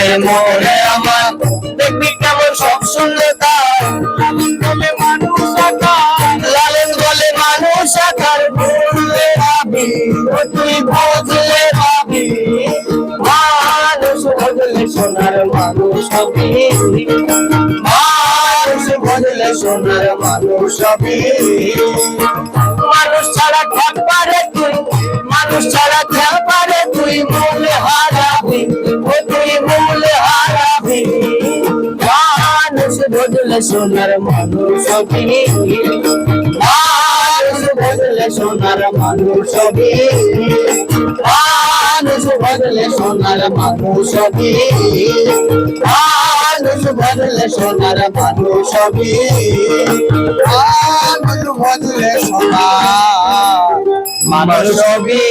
মনে আমার দেখবি কেমন সব সুন্দরতা লালন বলে মানুষ আকার ভুললে ভাবি তুই বুঝলে ভাবি মানুষ বুঝলে সোনার মানুষ হবি মানুষ বুঝলে সোনার মানুষ হবি মানুষ ছাড়া খেল পারে তুই মানুষ ছাড়া খেল পারে তুই মূলে হারাবি তুই মূলে হারাবি মানুষ বুঝলে সোনার মানুষ হবি মানুষ বুঝলে সোনার মানুষ হবি মানুষ বুঝলে সোনার মানুষ হবি মানুষ বুঝলে সোনার মানুষ হবি মানুষ বুঝলে সোনার মানুষ হবি।